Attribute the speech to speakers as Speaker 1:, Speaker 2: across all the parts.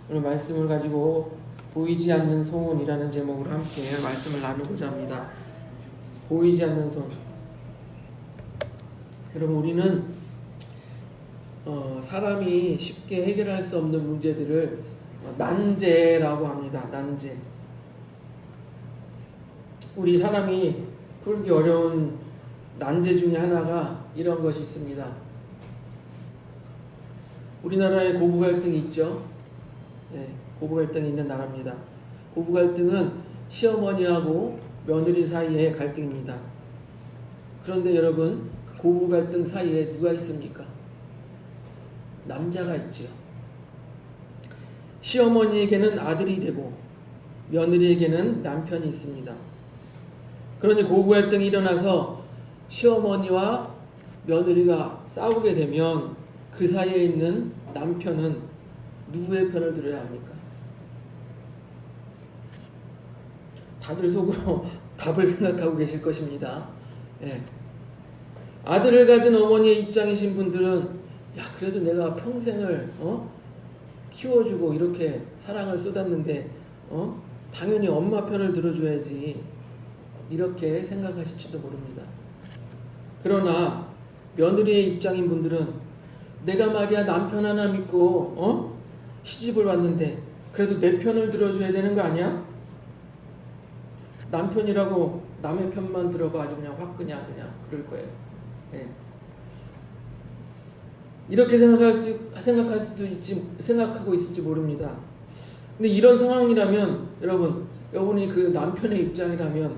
Speaker 1: 오늘 말씀을 가지고 보이지 않는 소원이라는 제목으로 함께 말씀을 나누고자 합니다. 보이지 않는 소원. 여러분, 우리는 사람이 쉽게 해결할 수 없는 문제들을 난제라고 합니다. 난제. 우리 사람이 풀기 어려운 난제 중에 하나가 이런 것이 있습니다. 우리나라에 고부 갈등이 있죠. 네, 고부 갈등이 있는 나라입니다. 고부 갈등은 시어머니하고 며느리 사이의 갈등입니다. 그런데 여러분, 고부 갈등 사이에 누가 있습니까? 남자가 있지요. 시어머니에게는 아들이 되고 며느리에게는 남편이 있습니다. 그러니 고부 갈등이 일어나서 시어머니와 며느리가 싸우게 되면 그 사이에 있는 남편은 누구의 편을 들어야 합니까? 다들 속으로 답을 생각하고 계실 것입니다. 예. 아들을 가진 어머니의 입장이신 분들은 야, 그래도 내가 평생을 키워주고 이렇게 사랑을 쏟았는데 당연히 엄마 편을 들어줘야지, 이렇게 생각하실지도 모릅니다. 그러나 며느리의 입장인 분들은 내가 말이야 남편 하나 믿고 시집을 왔는데 그래도 내 편을 들어줘야 되는 거 아니야? 남편이라고 남의 편만 들어봐 아주 그냥 확 그냥 그럴 거예요. 예. 이렇게 생각하고 있을지 모릅니다. 근데 이런 상황이라면 여러분이 그 남편의 입장이라면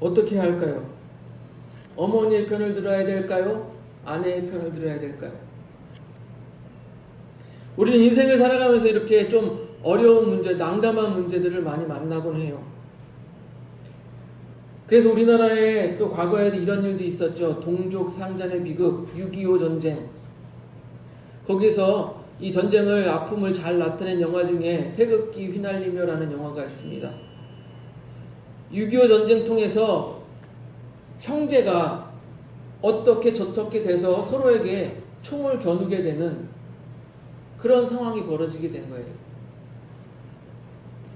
Speaker 1: 어떻게 해야 할까요? 어머니의 편을 들어야 될까요? 아내의 편을 들어야 될까요? 우리는 인생을 살아가면서 이렇게 좀 어려운 문제, 난감한 문제들을 많이 만나곤 해요. 그래서 우리나라에 또 과거에도 이런 일도 있었죠. 동족 상잔의 비극, 6.25 전쟁. 거기서 이 전쟁을, 아픔을 잘 나타낸 영화 중에 태극기 휘날리며라는 영화가 있습니다. 6.25 전쟁 통해서 형제가 어떻게 저떻게 돼서 서로에게 총을 겨누게 되는 그런 상황이 벌어지게 된 거예요.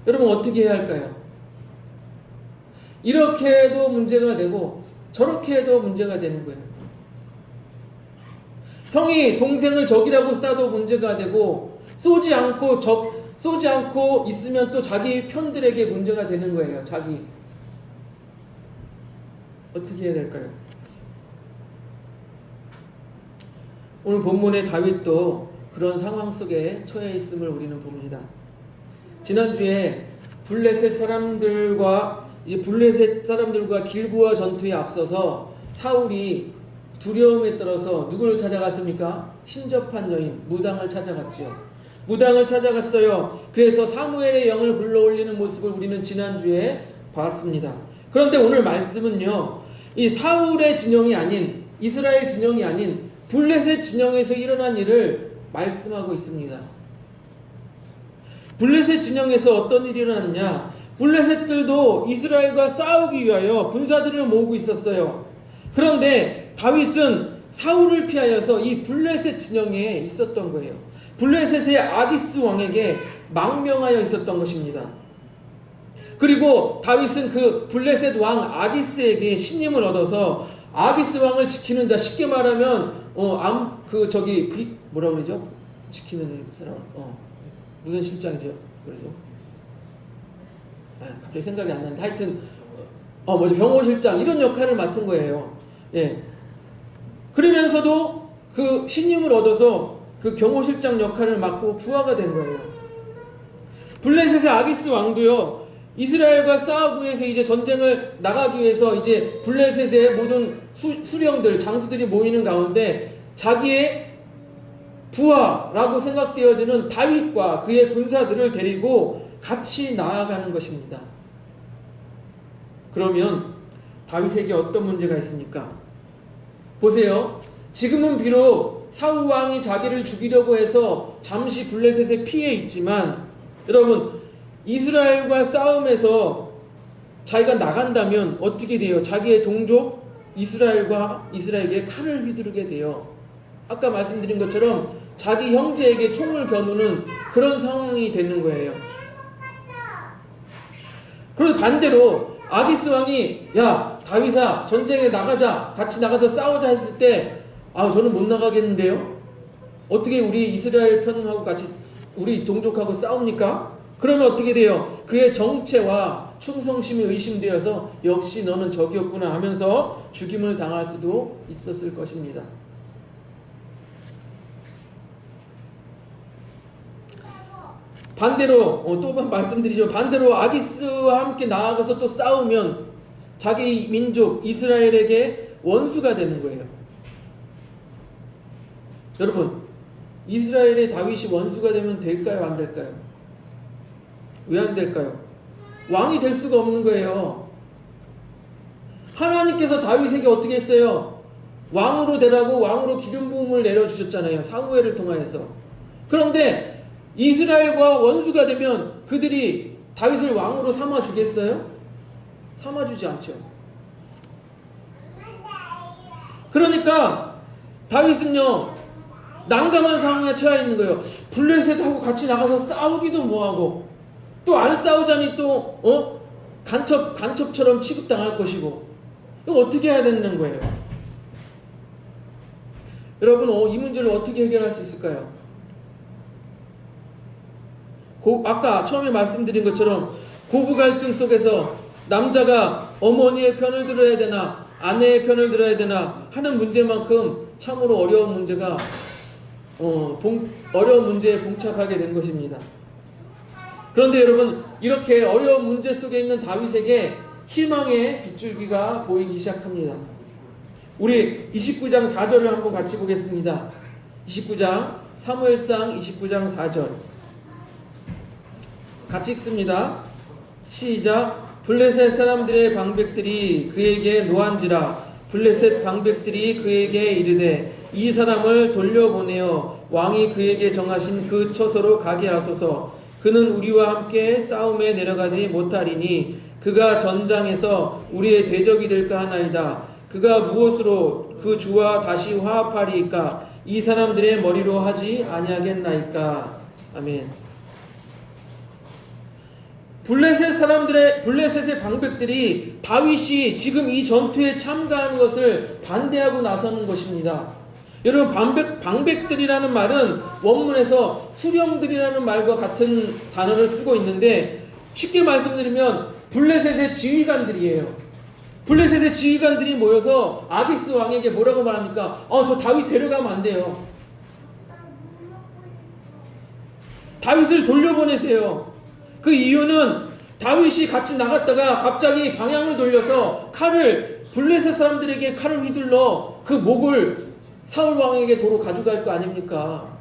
Speaker 1: 여러분, 어떻게 해야 할까요? 이렇게 해도 문제가 되고 저렇게 해도 문제가 되는 거예요. 형이 동생을 적이라고 싸도 문제가 되고 쏘지 않고 있으면 또 자기 편들에게 문제가 되는 거예요. 어떻게 해야 될까요? 오늘 본문의 다윗도 그런 상황 속에 처해 있음을 우리는 봅니다. 지난주에 블레셋 사람들과 길보아 전투에 앞서서 사울이 두려움에 떨어서 누구를 찾아갔습니까? 신접한 여인 무당을 찾아갔지요. 무당을 찾아갔어요. 그래서 사무엘의 영을 불러올리는 모습을 우리는 지난주에 봤습니다. 그런데 오늘 말씀은요, 이 사울의 진영이 아닌, 이스라엘 진영이 아닌 블레셋 진영에서 일어난 일을 말씀하고 있습니다. 블레셋 진영에서 어떤 일이 일어났냐? 블레셋들도 이스라엘과 싸우기 위하여 군사들을 모으고 있었어요. 그런데 다윗은 사울을 피하여서 이 블레셋 진영에 있었던 거예요. 블레셋의 아기스 왕에게 망명하여 있었던 것입니다. 그리고 다윗은 그 블레셋 왕 아기스에게 신임을 얻어서 아기스 왕을 지키는 자, 쉽게 말하면 뭐라 그러죠? 지키는 사람, 무슨 실장이죠? 그러죠? 갑자기 생각이 안 나는데, 하여튼 병호실장 이런 역할을 맡은 거예요. 예. 그러면서도 그 신임을 얻어서 그 경호실장 역할을 맡고 부하가 된 거예요. 블레셋의 아기스 왕도요, 이스라엘과 싸우기 위해서 이제 전쟁을 나가기 위해서 이제 블레셋의 모든 수령들, 장수들이 모이는 가운데 자기의 부하라고 생각되어지는 다윗과 그의 군사들을 데리고 같이 나아가는 것입니다. 그러면 다윗에게 어떤 문제가 있습니까? 보세요. 지금은 비록 사울 왕이 자기를 죽이려고 해서 잠시 블레셋에 피해 있지만, 여러분, 이스라엘과 싸움에서 자기가 나간다면 어떻게 돼요? 자기의 동족 이스라엘에게 칼을 휘두르게 돼요. 아까 말씀드린 것처럼 자기 형제에게 총을 겨누는 그런 상황이 되는 거예요. 그리고 반대로 아기스 왕이 야 다윗아 전쟁에 나가자, 같이 나가서 싸우자 했을 때 저는 못 나가겠는데요. 어떻게 우리 이스라엘 편하고 같이 우리 동족하고 싸웁니까? 그러면 어떻게 돼요? 그의 정체와 충성심이 의심되어서 역시 너는 적이었구나 하면서 죽임을 당할 수도 있었을 것입니다. 반대로 또 말씀드리죠. 반대로 아기스와 함께 나아가서 또 싸우면 자기 민족 이스라엘에게 원수가 되는 거예요. 여러분, 이스라엘의 다윗이 원수가 되면 될까요? 안 될까요? 왜 안 될까요? 왕이 될 수가 없는 거예요. 하나님께서 다윗에게 어떻게 했어요? 왕으로 되라고 왕으로 기름 부음을 내려주셨잖아요. 사무엘을 통하여서. 그런데 이스라엘과 원수가 되면 그들이 다윗을 왕으로 삼아 주겠어요? 삼아 주지 않죠. 그러니까 다윗은요 난감한 상황에 처해 있는 거예요. 블레셋하고 같이 나가서 싸우기도 뭐하고 또 안 싸우자니 또 간첩처럼 취급당할 것이고 이거 어떻게 해야 되는 거예요? 여러분 이 문제를 어떻게 해결할 수 있을까요? 아까 처음에 말씀드린 것처럼 고부 갈등 속에서 남자가 어머니의 편을 들어야 되나 아내의 편을 들어야 되나 하는 문제만큼 참으로 어려운 문제가 어려운 문제에 봉착하게 된 것입니다. 그런데 여러분 이렇게 어려운 문제 속에 있는 다윗에게 희망의 빗줄기가 보이기 시작합니다. 우리 29장 4절을 한번 같이 보겠습니다. 29장 사무엘상 29장 4절 같이 읽습니다. 시작. 블레셋 사람들의 방백들이 그에게 노한지라 블레셋 방백들이 그에게 이르되 이 사람을 돌려보내어 왕이 그에게 정하신 그 처소로 가게 하소서. 그는 우리와 함께 싸움에 내려가지 못하리니 그가 전장에서 우리의 대적이 될까 하나이다. 그가 무엇으로 그 주와 다시 화합하리이까? 이 사람들의 머리로 하지 아니하겠나이까? 아멘. 블레셋의 방백들이 다윗이 지금 이 전투에 참가하는 것을 반대하고 나서는 것입니다. 여러분 방백들이라는 말은 원문에서 수령들이라는 말과 같은 단어를 쓰고 있는데 쉽게 말씀드리면 블레셋의 지휘관들이에요. 블레셋의 지휘관들이 모여서 아기스 왕에게 뭐라고 말합니까? 저 다윗 데려가면 안 돼요. 다윗을 돌려보내세요. 그 이유는 다윗이 같이 나갔다가 갑자기 방향을 돌려서 블레셋 사람들에게 칼을 휘둘러 그 목을 사울 왕에게 도로 가져갈 거 아닙니까?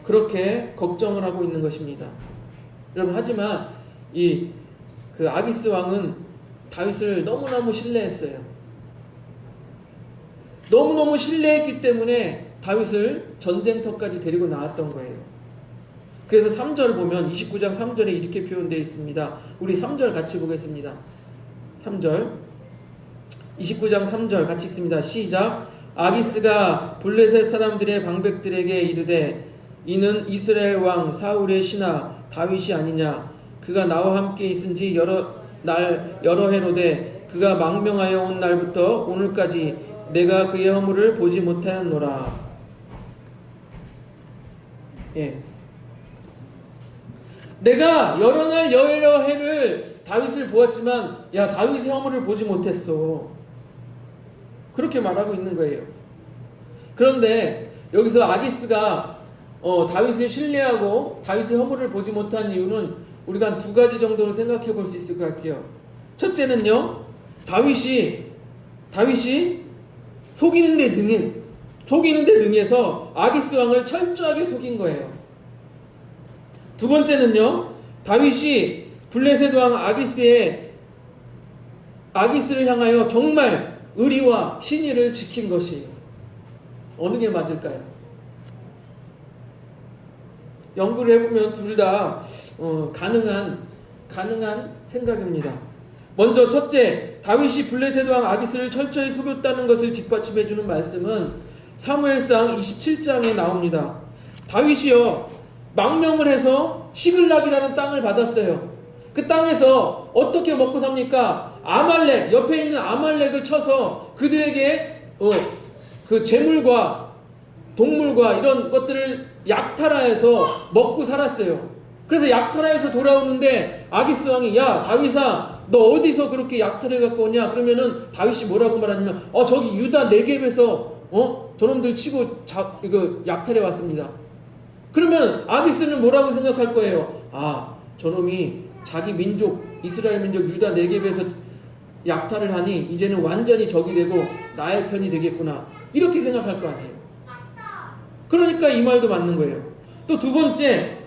Speaker 1: 그렇게 걱정을 하고 있는 것입니다. 여러분 하지만 그 아기스 왕은 다윗을 너무너무 신뢰했어요. 너무너무 신뢰했기 때문에 다윗을 전쟁터까지 데리고 나왔던 거예요. 그래서 3절을 보면 29장 3절에 이렇게 표현되어 있습니다. 우리 3절 같이 보겠습니다. 3절 29장 3절 같이 읽습니다. 시작. 아기스가 블레셋 사람들의 방백들에게 이르되 이는 이스라엘 왕 사울의 신하 다윗이 아니냐. 그가 나와 함께 있은지 여러 해로되 그가 망명하여 온 날부터 오늘까지 내가 그의 허물을 보지 못하였노라. 예. 내가 여러 날 여러 해를 다윗을 보았지만 다윗의 허물을 보지 못했어. 그렇게 말하고 있는 거예요. 그런데 여기서 아기스가 다윗을 신뢰하고 다윗의 허물을 보지 못한 이유는 우리가 한 두 가지 정도로 생각해 볼 수 있을 것 같아요. 첫째는요, 다윗이 속이는 데 능해서 아기스 왕을 철저하게 속인 거예요. 두 번째는요, 다윗이 블레셋 왕 아기스를 향하여 정말 의리와 신의를 지킨 것이에요. 어느 게 맞을까요? 연구를 해보면 둘 다 가능한 생각입니다. 먼저 첫째, 다윗이 블레셋 왕 아기스를 철저히 속였다는 것을 뒷받침해주는 말씀은 사무엘상 27장에 나옵니다. 다윗이요 망명을 해서 시글락이라는 땅을 받았어요. 그 땅에서 어떻게 먹고 삽니까? 아말렉, 옆에 있는 아말렉을 쳐서 그들에게 그 재물과 동물과 이런 것들을 약탈하여서 먹고 살았어요. 그래서 약탈하여서 돌아오는데 아기스 왕이 야 다윗아 너 어디서 그렇게 약탈해 갖고 오냐? 그러면은 다윗이 뭐라고 말하냐면 저기 유다 네겝에서 저놈들 치고 이거 약탈해 왔습니다. 그러면 아기스는 뭐라고 생각할 거예요? 저놈이 자기 민족 이스라엘 민족 유다 네겝에서 약탈을 하니 이제는 완전히 적이 되고 나의 편이 되겠구나 이렇게 생각할 거 아니에요. 그러니까 이 말도 맞는 거예요. 또 두 번째,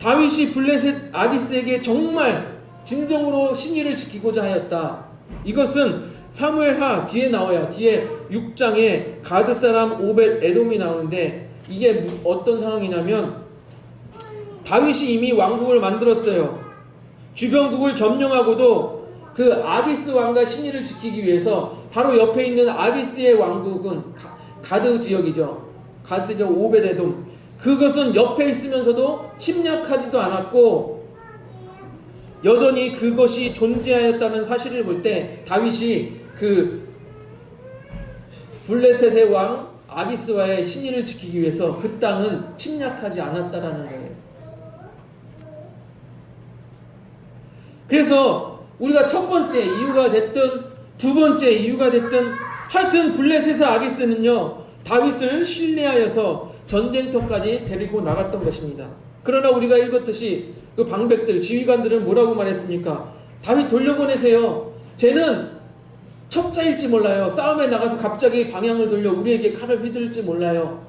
Speaker 1: 다윗이 블레셋 아기스에게 정말 진정으로 신의를 지키고자 하였다. 이것은 사무엘하 뒤에 나와요. 뒤에 6장에 가드 사람 오벳 에돔이 나오는데 이게 어떤 상황이냐면 다윗이 이미 왕국을 만들었어요. 주변국을 점령하고도 그 아기스 왕과 신의를 지키기 위해서 바로 옆에 있는 아기스의 왕국은 가드 지역이죠. 가드 지역 오벳 에돔. 그것은 옆에 있으면서도 침략하지도 않았고 여전히 그것이 존재하였다는 사실을 볼 때 다윗이 그 블레셋의 왕 아기스와의 신의를 지키기 위해서 그 땅은 침략하지 않았다라는 거예요. 그래서 우리가 첫 번째 이유가 됐든 두 번째 이유가 됐든 하여튼 블레셋의 아기스는요 다윗을 신뢰하여서 전쟁터까지 데리고 나갔던 것입니다. 그러나 우리가 읽었듯이 그 방백들 지휘관들은 뭐라고 말했습니까? 다윗 돌려보내세요. 쟤는 첩자일지 몰라요. 싸움에 나가서 갑자기 방향을 돌려 우리에게 칼을 휘두를지 몰라요.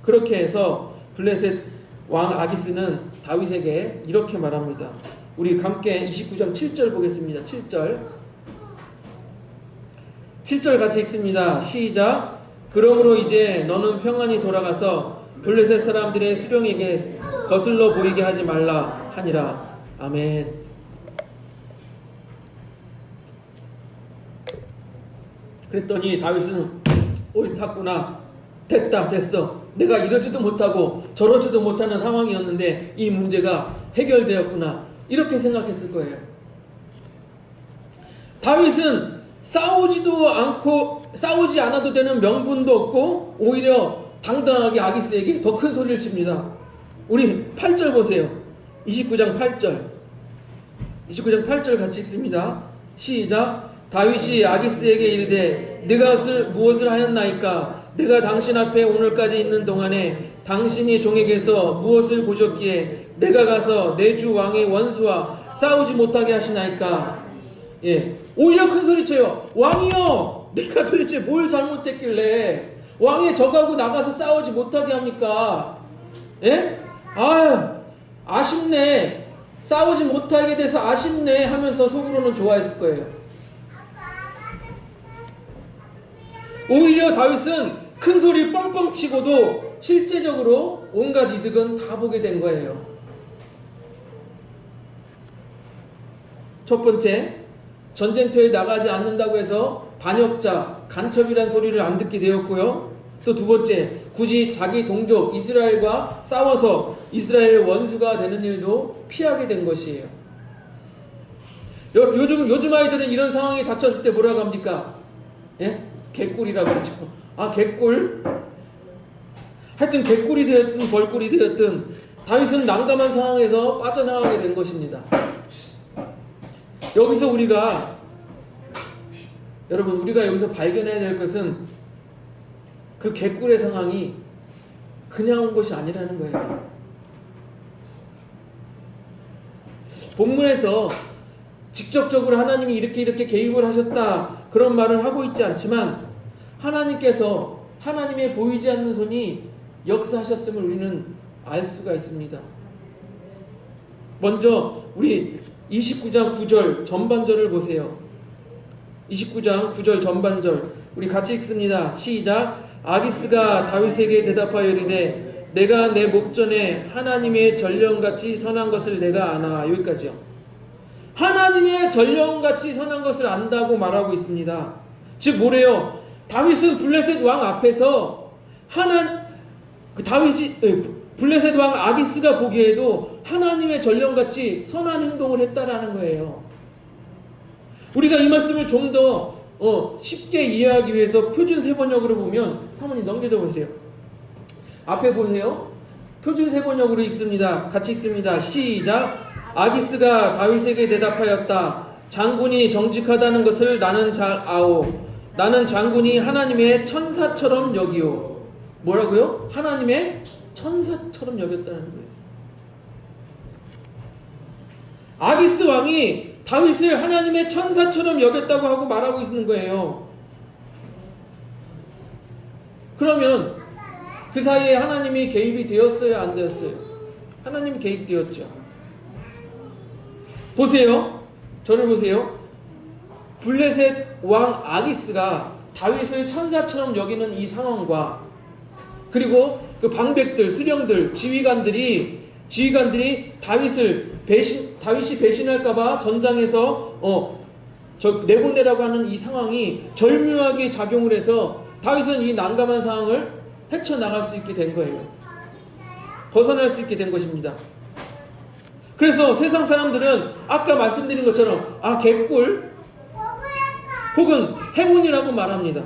Speaker 1: 그렇게 해서 블레셋 왕 아기스는 다윗에게 이렇게 말합니다. 우리 함께 29장 7절 보겠습니다. 7절 같이 읽습니다. 시작. 그러므로 이제 너는 평안히 돌아가서 블레셋 사람들의 수령에게 거슬러 보이게 하지 말라 하니라. 아멘. 그랬더니 다윗은 옳았구나. 됐어. 내가 이러지도 못하고 저러지도 못하는 상황이었는데 이 문제가 해결되었구나. 이렇게 생각했을 거예요. 다윗은 싸우지 않아도 되는 명분도 없고 오히려 당당하게 아기스에게 더 큰 소리를 칩니다. 우리 8절 보세요. 29장 8절 같이 읽습니다. 시작. 다윗이 아기스에게 이르되 네가 무엇을 하였나이까? 내가 당신 앞에 오늘까지 있는 동안에 당신이 종에게서 무엇을 보셨기에 내가 가서 내 주 왕의 원수와 싸우지 못하게 하시나이까? 오히려 큰 소리쳐요. 왕이여, 내가 도대체 뭘 잘못했길래 왕의 적하고 나가서 싸우지 못하게 합니까? 아쉽네. 싸우지 못하게 돼서 아쉽네 하면서 속으로는 좋아했을 거예요. 오히려 다윗은 큰 소리 뻥뻥 치고도 실제적으로 온갖 이득은 다 보게 된 거예요. 첫 번째, 전쟁터에 나가지 않는다고 해서 반역자, 간첩이란 소리를 안 듣게 되었고요. 또 두 번째, 굳이 자기 동족 이스라엘과 싸워서 이스라엘의 원수가 되는 일도 피하게 된 것이에요. 요즘 아이들은 이런 상황에 닥쳤을 때 뭐라고 합니까? 개꿀이라고 하죠. 개꿀? 하여튼 개꿀이 되었든 벌꿀이 되었든 다윗은 난감한 상황에서 빠져나가게 된 것입니다. 여기서 우리가 여기서 발견해야 될 것은 그 개꿀의 상황이 그냥 온 것이 아니라는 거예요. 본문에서 직접적으로 하나님이 이렇게 개입을 하셨다 그런 말을 하고 있지 않지만 하나님께서 하나님의 보이지 않는 손이 역사하셨음을 우리는 알 수가 있습니다. 먼저 우리 29장 9절 전반절을 보세요. 29장 9절 전반절 우리 같이 읽습니다. 시작. 아기스가 다윗에게 대답하여 이르되 내가 내 목전에 하나님의 전령같이 선한 것을 내가 아나. 여기까지요. 하나님의 전령같이 선한 것을 안다고 말하고 있습니다. 즉 뭐래요? 다윗은 블레셋 왕 앞에서 블레셋 왕 아기스가 보기에도 하나님의 전령같이 선한 행동을 했다라는 거예요. 우리가 이 말씀을 좀 더 쉽게 이해하기 위해서 표준 세번역으로 보면, 사모님 넘겨줘 보세요. 앞에 보세요. 표준 세번역으로 읽습니다. 같이 읽습니다. 시작. 아기스가 다윗에게 대답하였다. 장군이 정직하다는 것을 나는 잘 아오. 나는 장군이 하나님의 천사처럼 여기오. 뭐라고요? 하나님의 천사처럼 여겼다는 거예요. 아기스 왕이 다윗을 하나님의 천사처럼 여겼다고 하고 말하고 있는 거예요. 그러면 그 사이에 하나님이 개입이 되었어요? 안 되었어요? 하나님이 개입되었죠. 보세요. 저를 보세요. 블레셋 왕 아기스가 다윗을 천사처럼 여기는 이 상황과, 그리고 그 방백들, 수령들, 지휘관들이 다윗이 배신할까봐 전장에서 내보내라고 하는 이 상황이 절묘하게 작용을 해서 다윗은 이 난감한 상황을 헤쳐나갈 수 있게 된 거예요. 벗어날 수 있게 된 것입니다. 그래서 세상 사람들은 아까 말씀드린 것처럼 개꿀 혹은 행운이라고 말합니다.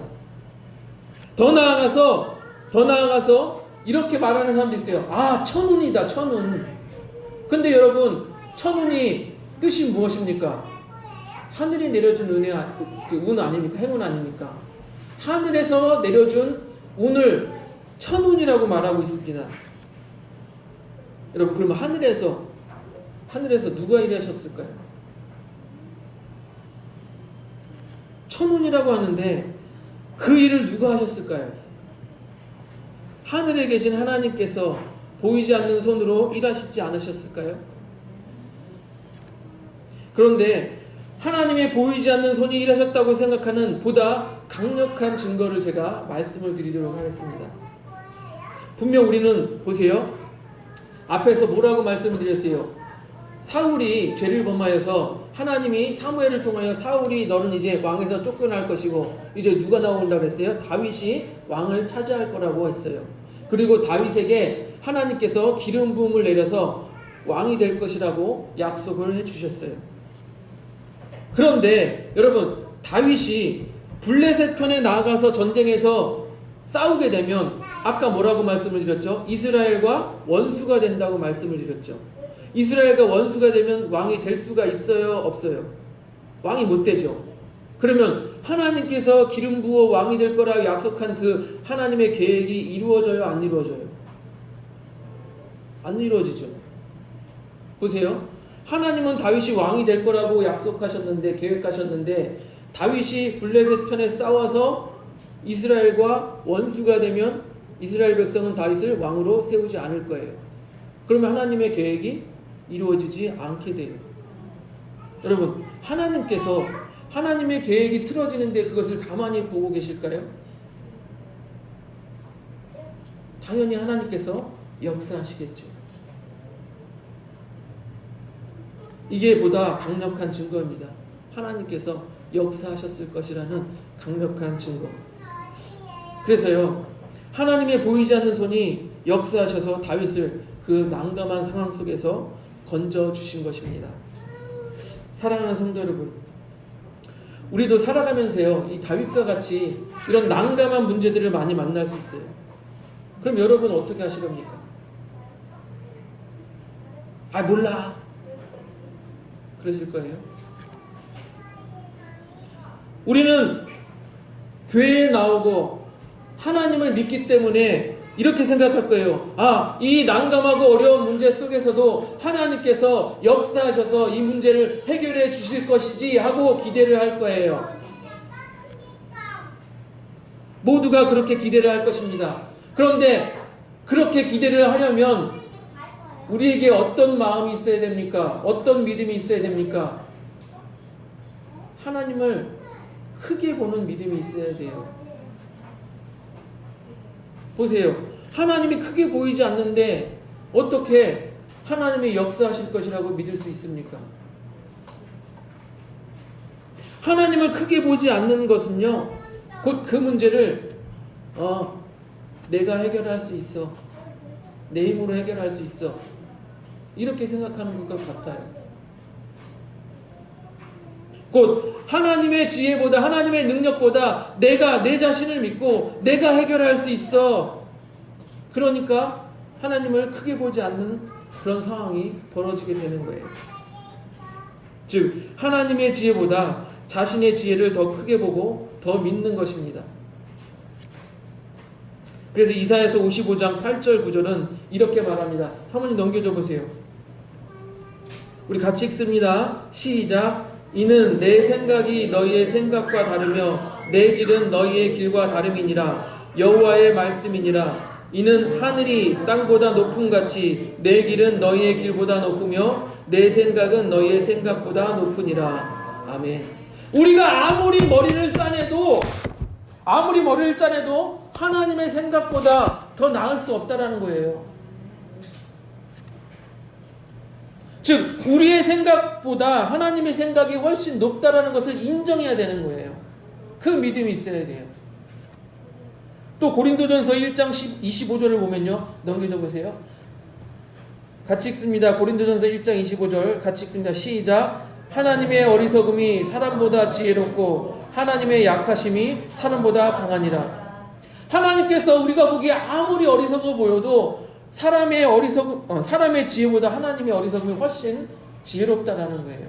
Speaker 1: 더 나아가서 이렇게 말하는 사람도 있어요. 천운이다, 천운. 근데 여러분, 천운이 뜻이 무엇입니까? 하늘이 내려준 운 아닙니까? 행운 아닙니까? 하늘에서 내려준 운을 천운이라고 말하고 있습니다. 여러분, 그러면 하늘에서 누가 일하셨을까요? 천운이라고 하는데 그 일을 누가 하셨을까요? 하늘에 계신 하나님께서 보이지 않는 손으로 일하시지 않으셨을까요? 그런데 하나님의 보이지 않는 손이 일하셨다고 생각하는 보다 강력한 증거를 제가 말씀을 드리도록 하겠습니다. 분명 우리는 보세요. 앞에서 뭐라고 말씀을 드렸어요? 사울이 죄를 범하여서 하나님이 사무엘을 통하여 사울이 너는 이제 왕에서 쫓겨날 것이고 이제 누가 나온다고 했어요? 다윗이 왕을 차지할 거라고 했어요. 그리고 다윗에게 하나님께서 기름 부음을 내려서 왕이 될 것이라고 약속을 해주셨어요. 그런데 여러분, 다윗이 블레셋 편에 나아가서 전쟁에서 싸우게 되면 아까 뭐라고 말씀을 드렸죠? 이스라엘과 원수가 된다고 말씀을 드렸죠. 이스라엘과 원수가 되면 왕이 될 수가 있어요? 없어요? 왕이 못 되죠. 그러면 하나님께서 기름 부어 왕이 될 거라고 약속한 그 하나님의 계획이 이루어져요? 안 이루어져요? 안 이루어지죠. 보세요. 하나님은 다윗이 왕이 될 거라고 약속하셨는데, 계획하셨는데, 다윗이 블레셋 편에 싸워서 이스라엘과 원수가 되면 이스라엘 백성은 다윗을 왕으로 세우지 않을 거예요. 그러면 하나님의 계획이 이루어지지 않게 돼요. 여러분, 하나님께서 하나님의 계획이 틀어지는데 그것을 가만히 보고 계실까요? 당연히 하나님께서 역사하시겠죠. 이게 보다 강력한 증거입니다. 하나님께서 역사하셨을 것이라는 강력한 증거. 그래서요, 하나님의 보이지 않는 손이 역사하셔서 다윗을 그 난감한 상황 속에서 건져주신 것입니다. 사랑하는 성도 여러분, 우리도 살아가면서요, 이 다윗과 같이 이런 난감한 문제들을 많이 만날 수 있어요. 그럼 여러분 어떻게 하시렵니까? 몰라. 그러실 거예요. 우리는 교회에 나오고 하나님을 믿기 때문에 이렇게 생각할 거예요. 이 난감하고 어려운 문제 속에서도 하나님께서 역사하셔서 이 문제를 해결해 주실 것이지 하고 기대를 할 거예요. 모두가 그렇게 기대를 할 것입니다. 그런데 그렇게 기대를 하려면 우리에게 어떤 마음이 있어야 됩니까? 어떤 믿음이 있어야 됩니까? 하나님을 크게 보는 믿음이 있어야 돼요. 보세요. 하나님이 크게 보이지 않는데 어떻게 하나님이 역사하실 것이라고 믿을 수 있습니까? 하나님을 크게 보지 않는 것은요, 곧 그 문제를 내가 해결할 수 있어, 내 힘으로 해결할 수 있어, 이렇게 생각하는 것 같아요. 곧 하나님의 지혜보다, 하나님의 능력보다 내가 내 자신을 믿고 내가 해결할 수 있어, 그러니까 하나님을 크게 보지 않는 그런 상황이 벌어지게 되는 거예요. 즉 하나님의 지혜보다 자신의 지혜를 더 크게 보고 더 믿는 것입니다. 그래서 이사야서 55장 8절 9절은 이렇게 말합니다. 사모님 넘겨줘 보세요. 우리 같이 읽습니다. 시작. 이는 내 생각이 너희의 생각과 다르며 내 길은 너희의 길과 다름이니라. 여호와의 말씀이니라. 이는 하늘이 땅보다 높음같이 내 길은 너희의 길보다 높으며 내 생각은 너희의 생각보다 높으니라. 아멘. 우리가 아무리 머리를 짜내도 하나님의 생각보다 더 나을 수 없다라는 거예요. 즉 우리의 생각보다 하나님의 생각이 훨씬 높다라는 것을 인정해야 되는 거예요. 그 믿음이 있어야 돼요. 또 고린도전서 1장 25절을 보면요, 넘겨줘 보세요. 같이 읽습니다. 고린도전서 1장 25절 같이 읽습니다. 시작. 하나님의 어리석음이 사람보다 지혜롭고 하나님의 약하심이 사람보다 강하니라. 하나님께서 우리가 보기에 아무리 어리석어 보여도 사람의 지혜보다 하나님의 어리석음이 훨씬 지혜롭다라는 거예요.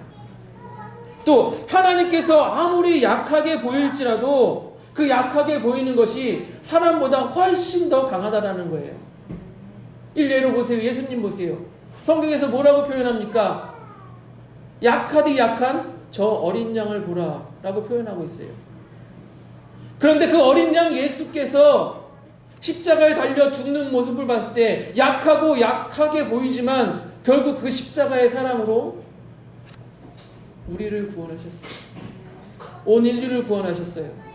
Speaker 1: 또 하나님께서 아무리 약하게 보일지라도 그 약하게 보이는 것이 사람보다 훨씬 더 강하다라는 거예요. 일례로 보세요. 예수님 보세요. 성경에서 뭐라고 표현합니까? 약하디 약한 저 어린 양을 보라 라고 표현하고 있어요. 그런데 그 어린 양 예수께서 십자가에 달려 죽는 모습을 봤을 때 약하고 약하게 보이지만 결국 그 십자가의 사랑으로 우리를 구원하셨어요. 온 인류를 구원하셨어요.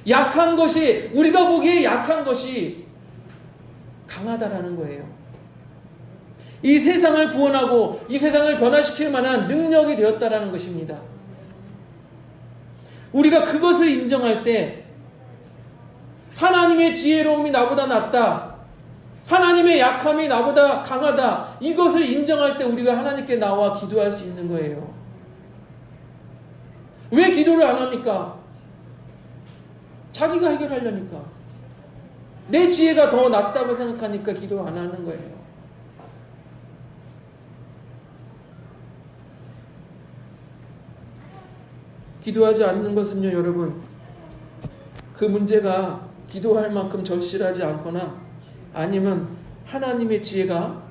Speaker 1: 약한 것이, 우리가 보기에 약한 것이 강하다라는 거예요. 이 세상을 구원하고 이 세상을 변화시킬 만한 능력이 되었다라는 것입니다. 우리가 그것을 인정할 때 하나님의 지혜로움이 나보다 낫다, 하나님의 약함이 나보다 강하다, 이것을 인정할 때 우리가 하나님께 나와 기도할 수 있는 거예요. 왜 기도를 안 합니까? 자기가 해결하려니까. 내 지혜가 더 낫다고 생각하니까 기도 안 하는 거예요. 기도하지 않는 것은요, 여러분, 그 문제가 기도할 만큼 절실하지 않거나 아니면 하나님의 지혜가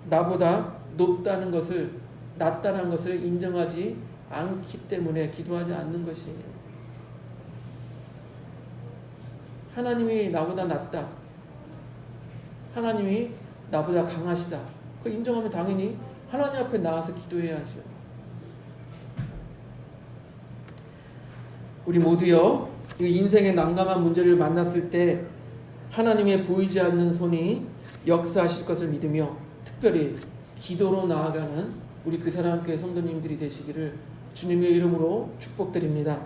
Speaker 1: 나보다 높다는 것을, 낫다는 것을 인정하지 않기 때문에 기도하지 않는 것이에요. 하나님이 나보다 낫다, 하나님이 나보다 강하시다, 그 인정하면 당연히 하나님 앞에 나와서 기도해야죠. 우리 모두요, 이 인생의 난감한 문제를 만났을 때 하나님의 보이지 않는 손이 역사하실 것을 믿으며 특별히 기도로 나아가는 우리 그 사람 교회 성도님들이 되시기를 주님의 이름으로 축복드립니다.